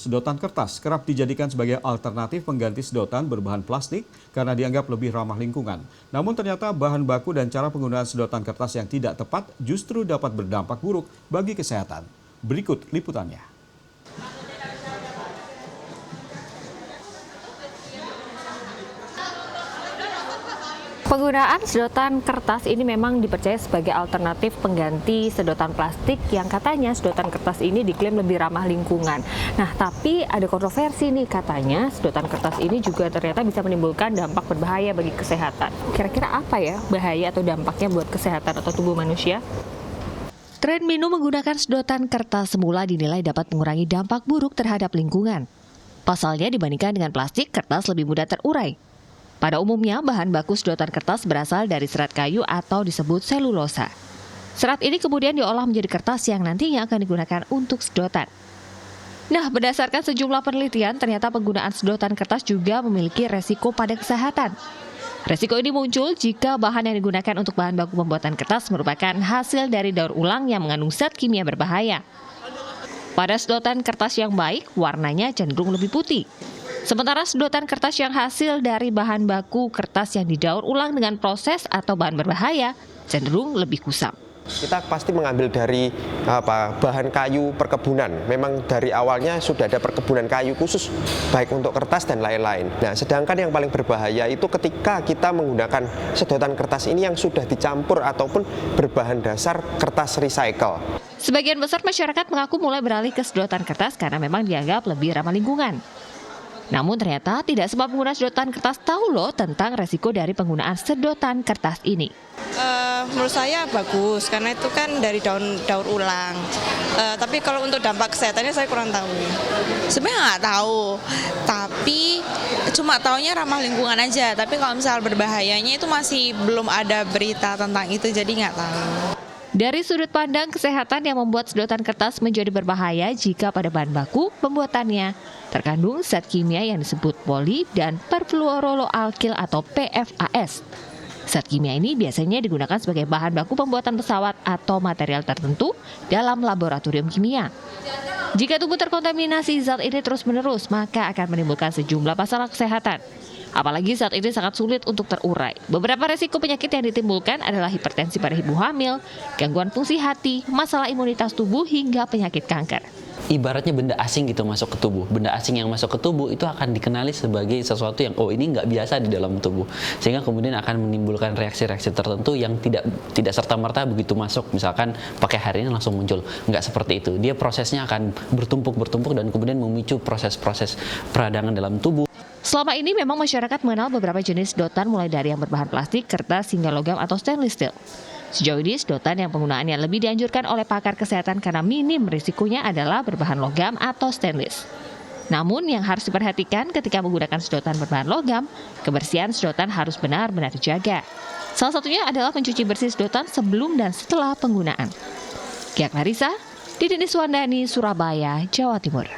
Sedotan kertas kerap dijadikan sebagai alternatif pengganti sedotan berbahan plastik karena dianggap lebih ramah lingkungan. Namun ternyata bahan baku dan cara penggunaan sedotan kertas yang tidak tepat justru dapat berdampak buruk bagi kesehatan. Berikut liputannya. Penggunaan sedotan kertas ini memang dipercaya sebagai alternatif pengganti sedotan plastik yang katanya sedotan kertas ini diklaim lebih ramah lingkungan. Nah, tapi ada kontroversi nih, katanya sedotan kertas ini juga ternyata bisa menimbulkan dampak berbahaya bagi kesehatan. Kira-kira apa ya bahaya atau dampaknya buat kesehatan atau tubuh manusia? Tren minum menggunakan sedotan kertas semula dinilai dapat mengurangi dampak buruk terhadap lingkungan. Pasalnya dibandingkan dengan plastik, kertas lebih mudah terurai. Pada umumnya, bahan baku sedotan kertas berasal dari serat kayu atau disebut selulosa. Serat ini kemudian diolah menjadi kertas yang nantinya akan digunakan untuk sedotan. Nah, berdasarkan sejumlah penelitian, ternyata penggunaan sedotan kertas juga memiliki resiko pada kesehatan. Resiko ini muncul jika bahan yang digunakan untuk bahan baku pembuatan kertas merupakan hasil dari daur ulang yang mengandung zat kimia berbahaya. Pada sedotan kertas yang baik, warnanya cenderung lebih putih. Sementara sedotan kertas yang hasil dari bahan baku kertas yang didaur ulang dengan proses atau bahan berbahaya cenderung lebih kusam. Kita pasti mengambil dari bahan kayu perkebunan. Memang dari awalnya sudah ada perkebunan kayu khusus baik untuk kertas dan lain-lain. Nah, sedangkan yang paling berbahaya itu ketika kita menggunakan sedotan kertas ini yang sudah dicampur ataupun berbahan dasar kertas recycle. Sebagian besar masyarakat mengaku mulai beralih ke sedotan kertas karena memang dianggap lebih ramah lingkungan. Namun ternyata tidak semua pengguna sedotan kertas tahu loh tentang resiko dari penggunaan sedotan kertas ini. Menurut saya bagus karena itu kan dari daur ulang. Tapi kalau untuk dampak kesehatannya saya kurang tahu. Sebenarnya nggak tahu, tapi cuma taunya ramah lingkungan aja. Tapi kalau misal berbahayanya itu masih belum ada berita tentang itu, jadi nggak tahu. Dari sudut pandang kesehatan yang membuat sedotan kertas menjadi berbahaya jika pada bahan baku pembuatannya terkandung zat kimia yang disebut poli dan perfluoroloalkil atau PFAS. Zat kimia ini biasanya digunakan sebagai bahan baku pembuatan pesawat atau material tertentu dalam laboratorium kimia. Jika tubuh terkontaminasi zat ini terus-menerus, maka akan menimbulkan sejumlah masalah kesehatan. Apalagi saat ini sangat sulit untuk terurai. Beberapa resiko penyakit yang ditimbulkan adalah hipertensi pada ibu hamil, gangguan fungsi hati, masalah imunitas tubuh, hingga penyakit kanker. Ibaratnya benda asing gitu masuk ke tubuh. Benda asing yang masuk ke tubuh itu akan dikenali sebagai sesuatu yang ini nggak biasa di dalam tubuh. Sehingga kemudian akan menimbulkan reaksi-reaksi tertentu yang tidak serta-merta begitu masuk. Misalkan pakai hari ini langsung muncul. Nggak seperti itu. Dia prosesnya akan bertumpuk dan kemudian memicu proses-proses peradangan dalam tubuh. Selama ini memang masyarakat mengenal beberapa jenis sedotan mulai dari yang berbahan plastik, kertas, hingga logam atau stainless steel. Sejauh ini sedotan yang penggunaannya lebih dianjurkan oleh pakar kesehatan karena minim risikonya adalah berbahan logam atau stainless. Namun yang harus diperhatikan ketika menggunakan sedotan berbahan logam, kebersihan sedotan harus benar-benar dijaga. Salah satunya adalah mencuci bersih sedotan sebelum dan setelah penggunaan. Gia Clarissa, Didin Iswandani, Surabaya, Jawa Timur.